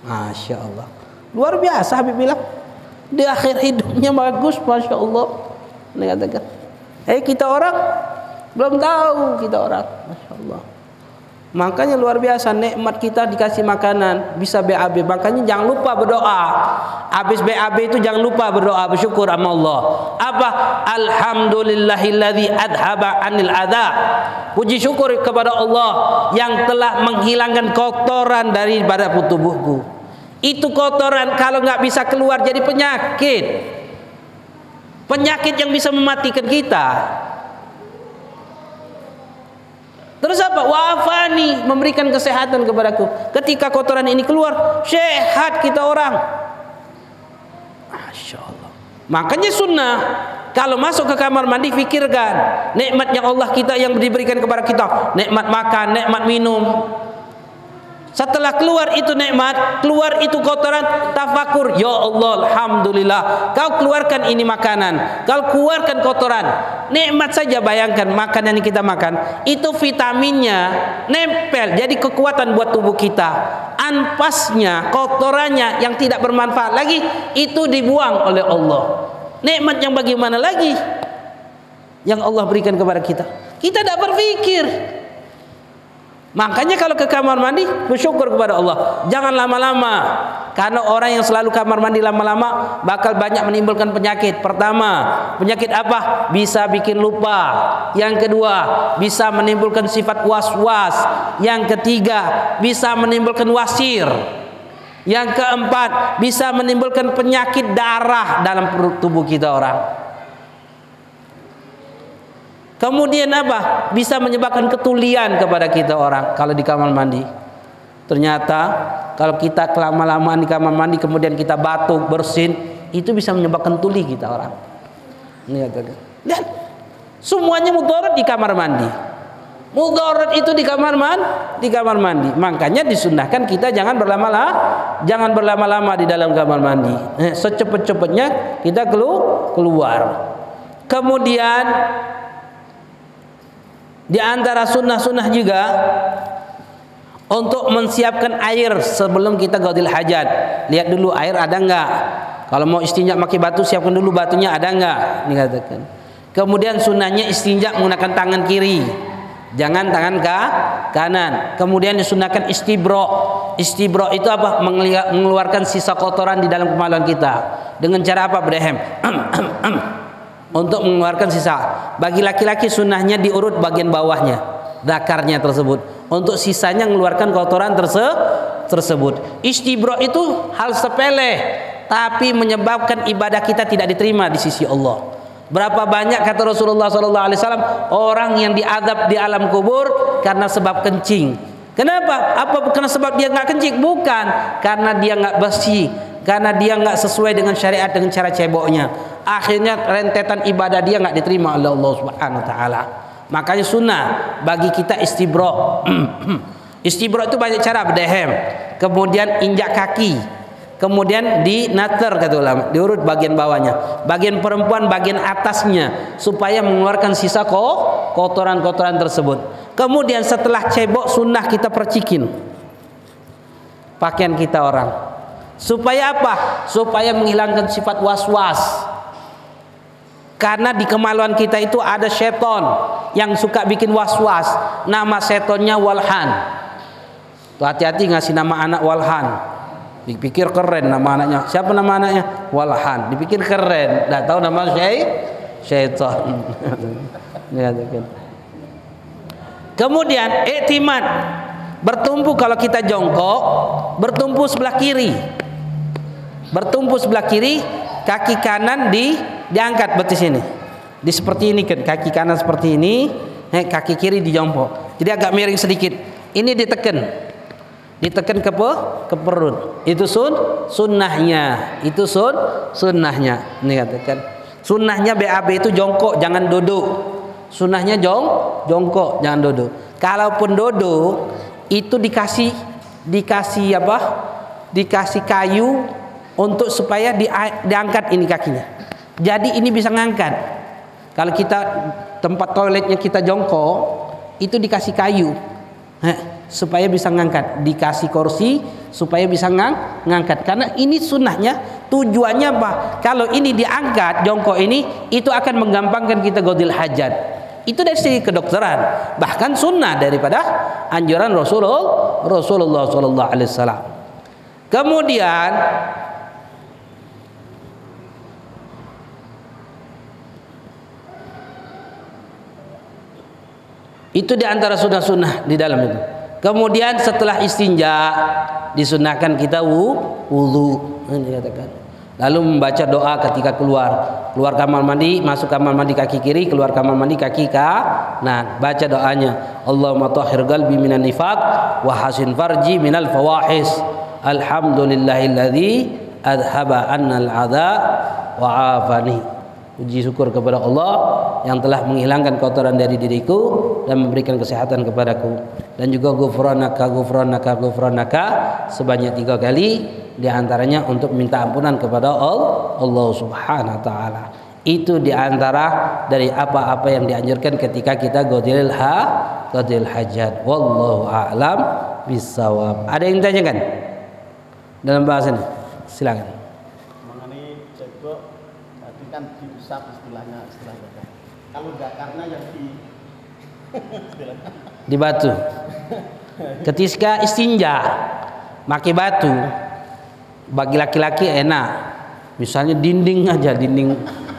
Masya Allah, luar biasa. Habib bilang di akhir hidupnya bagus, masya Allah. Ini katakan, kita orang belum tahu, kita orang, masya Allah. Makanya luar biasa nikmat kita dikasih makanan, bisa BAB. Makanya jangan lupa berdoa. Habis BAB itu jangan lupa berdoa, bersyukur sama Allah. Apa? Alhamdulillahilladzi adhaba anil adha. Puji syukur kepada Allah yang telah menghilangkan kotoran daripada tubuhku. Itu kotoran kalau nggak bisa keluar jadi penyakit. Penyakit yang bisa mematikan kita. Terus apa? Wafani, memberikan kesehatan kepadaku. Ketika kotoran ini keluar, sehat kita orang. Masya Allah. Makanya sunnah, kalau masuk ke kamar mandi fikirkan nikmat yang Allah kita yang diberikan kepada kita. Nikmat makan, nikmat minum. Setelah keluar itu nikmat, keluar itu kotoran, tafakur, ya Allah, alhamdulillah, kau keluarkan ini makanan, kau keluarkan kotoran. Nikmat saja, bayangkan makanan yang kita makan, itu vitaminnya nempel, jadi kekuatan buat tubuh kita. Ampasnya, kotorannya yang tidak bermanfaat lagi, itu dibuang oleh Allah. Nikmat yang bagaimana lagi yang Allah berikan kepada kita? Kita tidak berpikir. Makanya kalau ke kamar mandi bersyukur kepada Allah. Jangan lama-lama. Karena orang yang selalu kamar mandi lama-lama bakal banyak menimbulkan penyakit. Pertama, penyakit apa? Bisa bikin lupa. Yang kedua, bisa menimbulkan sifat was-was. Yang ketiga, bisa menimbulkan wasir. Yang keempat, bisa menimbulkan penyakit darah dalam perut tubuh kita orang. Kemudian apa? Bisa menyebabkan ketulian kepada kita orang kalau di kamar mandi. Ternyata kalau kita kelama-lamaan di kamar mandi kemudian kita batuk, bersin, itu bisa menyebabkan tuli kita orang. Lihat, semuanya mudarat di kamar mandi. Mudarat itu di kamar mandi. Makanya disunahkan kita jangan berlama-lama di dalam kamar mandi. Secepat-cepatnya kita keluar. Kemudian di antara sunnah-sunnah juga untuk mensiapkan air sebelum kita qadil hajat. Lihat dulu air ada enggak. Kalau mau istinja pakai batu, siapkan dulu batunya ada enggak, dikatakan. Kemudian sunnahnya istinja menggunakan tangan kiri, jangan tangan kanan. Kemudian disunahkan istibro. Istibro itu apa? Mengeluarkan sisa kotoran di dalam kemaluan kita. Dengan cara apa? Berdehem. Untuk mengeluarkan sisa. Bagi laki-laki sunnahnya diurut bagian bawahnya, zakarnya tersebut. Untuk sisanya mengeluarkan kotoran tersebut. Istibro itu hal sepele, tapi menyebabkan ibadah kita tidak diterima di sisi Allah. Berapa banyak kata Rasulullah SAW orang yang diazab di alam kubur karena sebab kencing. Kenapa? Apa bukan sebab dia nggak kencing? Bukan, karena dia nggak bersih, karena dia nggak sesuai dengan syariat dengan cara ceboknya. Akhirnya rentetan ibadah dia nggak diterima oleh Allah Subhanahu Wa Taala. Makanya sunnah bagi kita istibro. Istibro itu banyak cara, berdehem, kemudian injak kaki, kemudian dinater kata ulama, diurut bagian bawahnya, bagian perempuan bagian atasnya supaya mengeluarkan sisa kotoran-kotoran tersebut. Kemudian setelah cebok sunnah kita percikin pakaian kita orang. Supaya apa? Supaya menghilangkan sifat was-was. Karena di kemaluan kita itu ada seton yang suka bikin was-was. Nama setonnya Walhan. Tuh hati-hati ngasih nama anak Walhan. Dipikir keren nama anaknya. Siapa nama anaknya? Walhan. Dipikir keren. Tidak tahu nama seton. Kemudian iktimad, bertumpu kalau kita jongkok, bertumpu sebelah kiri. Bertumpu sebelah kiri, kaki kanan diangkat betis ini. Di seperti ini kan, kaki kanan seperti ini, kaki kiri dijongkok. Jadi agak miring sedikit. Ini ditekan. Ditekan ke perut. Itu sunnahnya. Itu sunnahnya. Ini katakan. Sunnahnya BAB itu jongkok, jangan duduk. Sunnahnya jongkok, jangan duduk. Kalaupun duduk itu dikasih apa? Dikasih kayu untuk supaya diangkat ini kakinya. Jadi ini bisa ngangkat. Kalau kita tempat toiletnya kita jongkok, itu dikasih kayu supaya bisa ngangkat. Dikasih kursi supaya bisa ngangkat. Karena ini sunnahnya. Tujuannya apa? Kalau ini diangkat jongkok ini, itu akan menggampangkan kita qadil hajat. Itu dari segi kedokteran, bahkan sunnah daripada anjuran Rasulullah SAW. Kemudian itu diantara sunnah-sunnah di dalam itu. Kemudian setelah istinja disunahkan kita wudu, dikatakan. Lalu membaca doa ketika keluar kamar mandi, masuk kamar mandi kaki kiri, keluar kamar mandi kaki kanan. Baca doanya, Allahumma tahhir qalbi minan nifaq wa hasin farji minal fawahis. Alhamdulillahilladzi adhaba annal adza wa afani. Puji syukur kepada Allah yang telah menghilangkan kotoran dari diriku dan memberikan kesehatan kepadaku. Dan juga ghufranaka sebanyak 3 kali, di antaranya untuk minta ampunan kepada Allah Subhanahu wa taala. Itu di antara dari apa-apa yang dianjurkan ketika kita qadil hajat. Wallahu a'lam bissawab. Ada yang ditanyakan dalam bahasa ini? Silakan. Mengenai cebok tadi kan diusap istilahnya. Kalau enggak karena yang di batu. Ketika istinja, pakai batu, bagi laki-laki enak. Misalnya dinding aja, dinding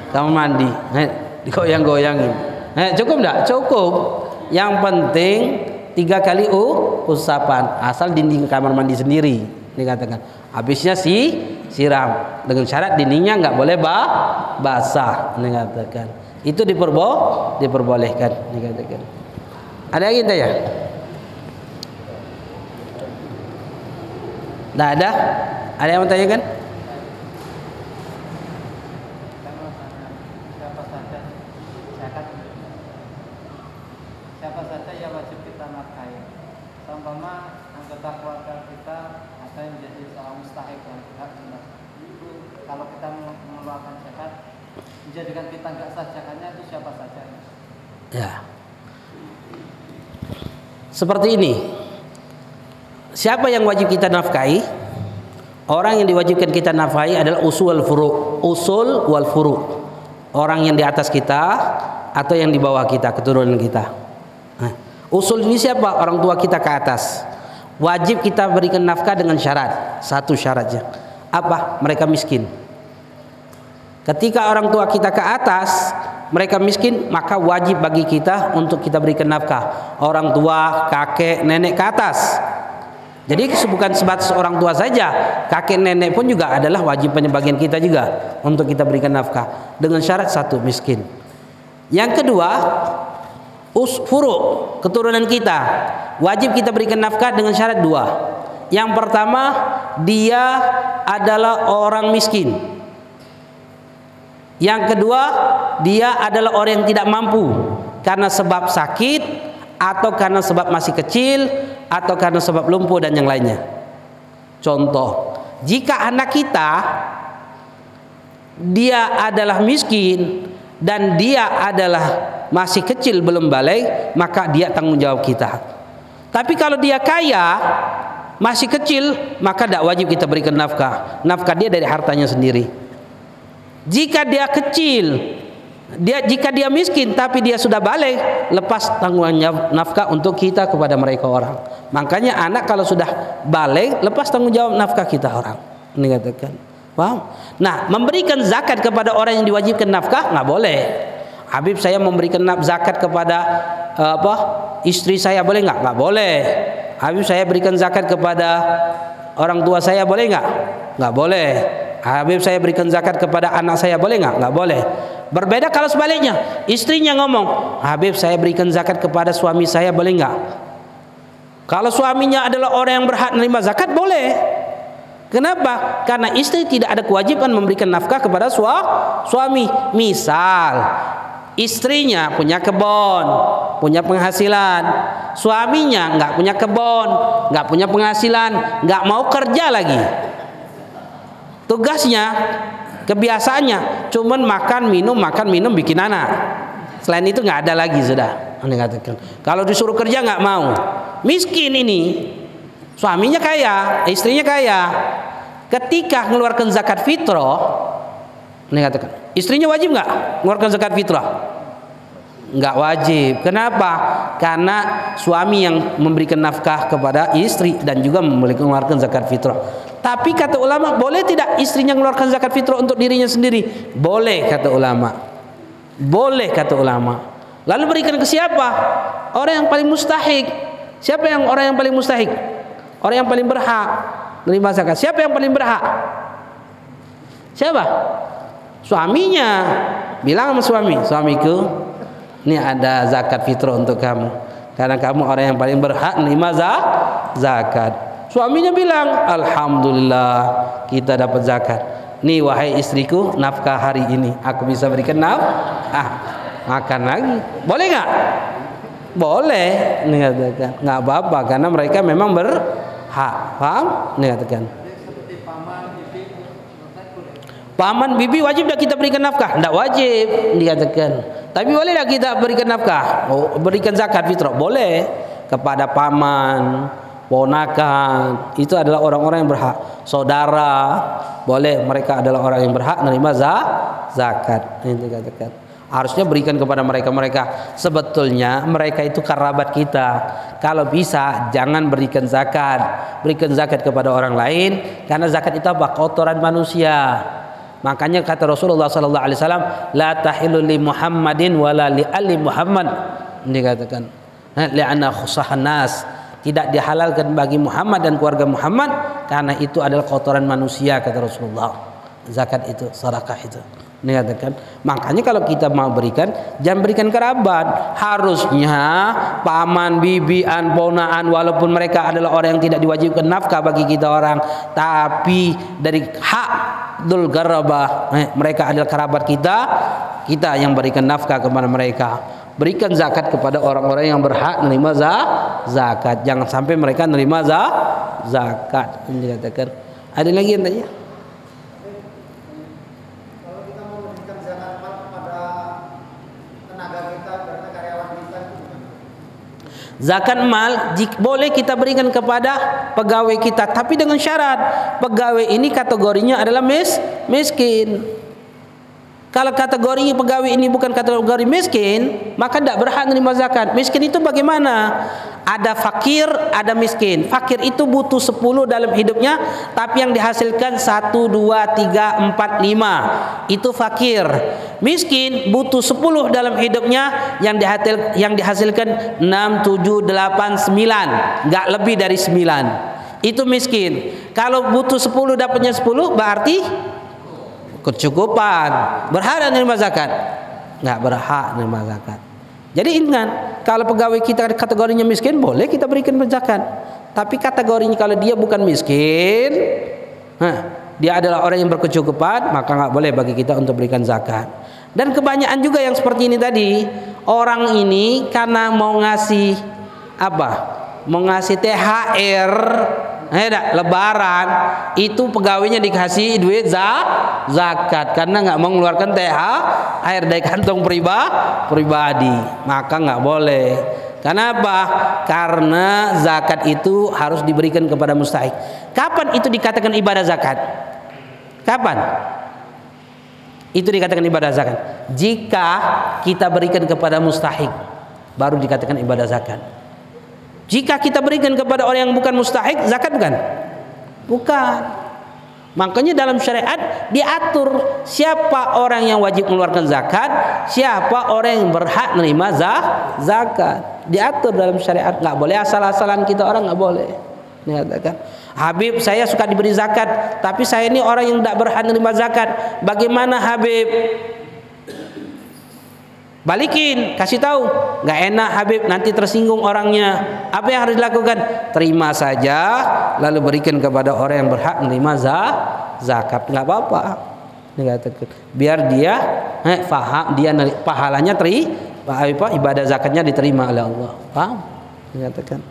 kamar mandi, digoyang-goyangin. Cukup enggak? Cukup. Yang penting 3 kali usapan, asal dinding kamar mandi sendiri dikatakan. Habisnya siram dengan syarat dindingnya nggak boleh basah dikatakan. Itu diperbolehkan dikatakan. Ada yang tanya? Nggak ada? Ada yang mau tanyakan? Siapa saja yang wajib kita nafkahi? Seumpama anggota keluarga kita ada yang menjadi seorang mustahik yang berhak jelas. Itu kalau kita mengeluarkan zakat, menjadikan kita nggak sah zakatnya itu siapa saja? Ya. Seperti ini. Siapa yang wajib kita nafkahi? Orang yang diwajibkan kita nafkahi adalah usul wal furu. Orang yang di atas kita atau yang di bawah kita, keturunan kita. Nah, usul ini siapa? Orang tua kita ke atas. Wajib kita berikan nafkah dengan syarat. Satu syaratnya. Apa? Mereka miskin. Ketika orang tua kita ke atas, mereka miskin, maka wajib bagi kita untuk kita berikan nafkah. Orang tua, kakek, nenek ke atas. Jadi bukan sebatas orang tua saja, kakek nenek pun juga adalah wajib penyebagian kita juga untuk kita berikan nafkah dengan syarat satu, miskin. Yang kedua, furu, keturunan kita, wajib kita berikan nafkah dengan syarat 2. Yang pertama, dia adalah orang miskin. Yang kedua, dia adalah orang yang tidak mampu karena sebab sakit atau karena sebab masih kecil atau karena sebab lumpuh dan yang lainnya. Contoh, jika anak kita dia adalah miskin dan dia adalah masih kecil belum balik, maka dia tanggung jawab kita. Tapi kalau dia kaya, masih kecil, maka tidak wajib kita berikan nafkah. Nafkah dia dari hartanya sendiri. Jika dia kecil, jika dia miskin tapi dia sudah balik, lepas tanggungan nafkah untuk kita kepada mereka orang. Makanya anak kalau sudah balik, lepas tanggung jawab nafkah kita orang. Ini katakan, paham? Nah, memberikan zakat kepada orang yang diwajibkan nafkah nggak boleh. Habib, saya memberikan zakat kepada istri saya, boleh nggak? Nggak boleh. Habib, saya berikan zakat kepada orang tua saya, boleh nggak? Nggak boleh. Habib, saya berikan zakat kepada anak saya, boleh nggak? Nggak boleh. Berbeda kalau sebaliknya, istrinya ngomong, Habib, saya berikan zakat kepada suami saya, boleh nggak? Kalau suaminya adalah orang yang berhak menerima zakat, boleh. Kenapa? Karena istri tidak ada kewajiban memberikan nafkah kepada suami. Misal, istrinya punya kebun, punya penghasilan, suaminya nggak punya kebun, nggak punya penghasilan, nggak mau kerja lagi. Tugasnya, kebiasaannya cuman makan minum bikin anak. Selain itu nggak ada lagi sudah. Anda katakan. Kalau disuruh kerja nggak mau. Miskin ini. Suaminya kaya, istrinya kaya. Ketika mengeluarkan zakat fitrah, Anda katakan, istrinya wajib nggak mengeluarkan zakat fitrah? Nggak wajib. Kenapa? Karena suami yang memberikan nafkah kepada istri dan juga mengeluarkan zakat fitrah. Tapi kata ulama, boleh tidak istrinya mengeluarkan zakat fitrah untuk dirinya sendiri? Boleh kata ulama. Boleh kata ulama. Lalu berikan ke siapa? Orang yang paling mustahik. Siapa yang orang yang paling mustahik? Orang yang paling berhak menerima zakat. Siapa yang paling berhak? Siapa? Suaminya. Bilang sama suamiku, ini ada zakat fitrah untuk kamu. Karena kamu orang yang paling berhak menerima zakat. Suaminya bilang, alhamdulillah kita dapat zakat. Nih wahai istriku, nafkah hari ini aku bisa berikan makan lagi. Boleh nggak? Boleh. Nih katakan, nggak apa-apa karena mereka memang berhak. Paham? Nih katakan. Paman bibi wajib tak kita berikan nafkah? Tidak wajib, dikatakan. Tapi boleh tak kita berikan nafkah? Berikan zakat fitrah? Boleh. Kepada paman, ponakan, itu adalah orang-orang yang berhak. Saudara, boleh, mereka adalah orang yang berhak menerima zakat. Ini dikatakan. Harusnya berikan kepada mereka. Sebetulnya mereka itu kerabat kita. Kalau bisa jangan berikan zakat. Berikan zakat kepada orang lain, karena zakat itu apa? Kotoran manusia. Makanya kata Rasulullah sallallahu alaihi wasallam, la tahillu li Muhammadin wala li ali Muhammad. Dikatakan, li'anna khusahan nas. Tidak dihalalkan bagi Muhammad dan keluarga Muhammad karena itu adalah kotoran manusia, kata Rasulullah. Zakat itu, sedekah itu. Dikatakan, makanya kalau kita mau berikan, jangan berikan kerabat. Harusnya paman, bibian, ponaan, walaupun mereka adalah orang yang tidak diwajibkan nafkah bagi kita orang, tapi dari hak dul garabah, mereka adalah kerabat kita yang berikan nafkah kepada mereka. Berikan zakat kepada orang-orang yang berhak menerima zakat. Jangan sampai mereka menerima zakat. Ini dikatakan. Ada lagi yang tanya? Zakat mal boleh kita berikan kepada pegawai kita, tapi dengan syarat pegawai ini kategorinya adalah miskin. Kalau kategori pegawai ini bukan kategori miskin, maka tidak berhak menerima zakat. Miskin itu bagaimana? Ada fakir, ada miskin. Fakir itu butuh 10 dalam hidupnya, tapi yang dihasilkan 1, 2, 3, 4, 5. Itu fakir. Miskin butuh 10 dalam hidupnya, yang dihasilkan 6, 7, 8, 9. Enggak lebih dari 9. Itu miskin. Kalau butuh 10 dapatnya 10, berarti kecukupan. Berhak menerima zakat? Enggak berhak menerima zakat. Jadi ingat, kalau pegawai kita kategorinya miskin, boleh kita berikan zakat. Tapi kategorinya kalau dia bukan miskin, dia adalah orang yang berkecukupan, maka enggak boleh bagi kita untuk berikan zakat. Dan kebanyakan juga yang seperti ini tadi, orang ini karena mau ngasih apa? Mau ngasih THR, lebaran, itu pegawainya dikasih duit zakat karena nggak mau mengeluarkan THR dari kantong pribadi, maka nggak boleh. Kenapa? Karena zakat itu harus diberikan kepada mustahik. Kapan itu dikatakan ibadah zakat? Kapan itu dikatakan ibadah zakat? Jika kita berikan kepada mustahik, baru dikatakan ibadah zakat. Jika kita berikan kepada orang yang bukan mustahik, zakat bukan? Bukan. Makanya dalam syariat diatur siapa orang yang wajib mengeluarkan zakat, siapa orang yang berhak menerima zakat. Diatur dalam syariat. Nggak boleh asal-asalan kita orang, nggak boleh. Dikatakan, Habib saya suka diberi zakat, tapi saya ini orang yang tidak berhak menerima zakat. Bagaimana Habib? Balikin, kasih tahu. Nggak enak Habib, nanti tersinggung orangnya. Apa yang harus dilakukan? Terima saja, lalu berikan kepada orang yang berhak menerima zakat. Nggak apa-apa. Biar dia faham, dia pahalanya ibadah zakatnya diterima oleh Allah. Paham? Dikatakan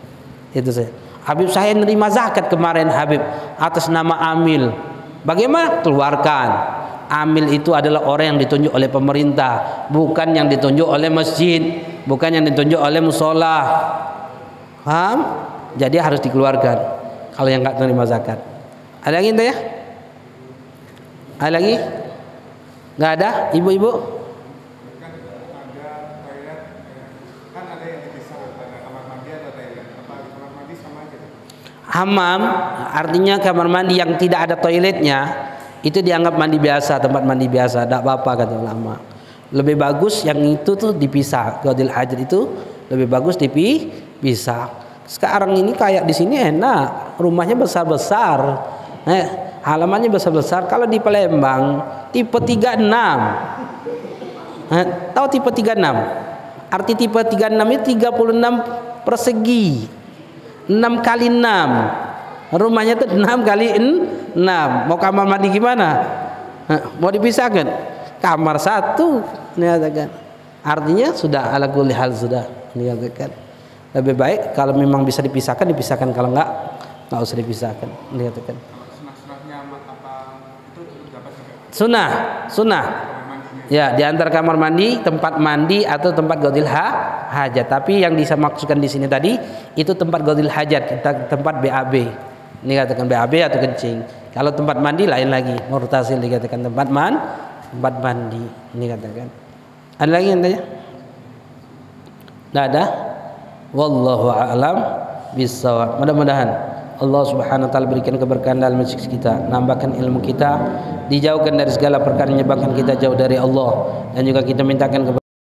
itu saya. Habib saya menerima zakat kemarin Habib atas nama amil. Bagaimana? Keluarkan. Amil itu adalah orang yang ditunjuk oleh pemerintah, bukan yang ditunjuk oleh masjid, bukan yang ditunjuk oleh musola. Paham? Jadi harus dikeluarkan kalau yang nggak terima zakat. Ada lagi ya? Ada lagi? Nggak ada? Ibu-ibu? Hammam artinya kamar mandi yang tidak ada toiletnya, itu dianggap mandi biasa, tempat mandi biasa, tidak apa-apa kata ulama. Lebih bagus yang itu tuh dipisah. Qadil hajat itu lebih bagus dipisah. Sekarang ini kayak di sini enak, rumahnya besar-besar, halamannya besar-besar. Kalau di Palembang tipe 36, tahu tipe 36? Arti tipe 36 itu 36 persegi, 6 kali 6. Rumahnya tuh 6 kali 6. Mau kamar mandi gimana? Mau dipisahkan? Kamar satu, dikatakan. Artinya sudah ala kulli hal sudah, dikatakan. Lebih baik kalau memang bisa dipisahkan, dipisahkan. Kalau enggak usah dipisahkan, dikatakan. Sunnah. Ya, di antara kamar mandi, tempat mandi atau tempat qadil hajat. Tapi yang dimaksudkan di sini tadi itu tempat qadil hajat, tempat BAB. Ini katakan BAB atau kencing. Kalau tempat mandi lain lagi, murtasil dikatakan tempat mandi. Ini katakan. Ada lagi yang tanya? Tidak ada. Wallahu a'lam bissawab. Mudah-mudahan Allah Subhanahu wa taala berikan keberkahan dalam majlis kita, nambahkan ilmu kita, dijauhkan dari segala perkara yang menyebabkan kita jauh dari Allah, dan juga kita mintakan kepada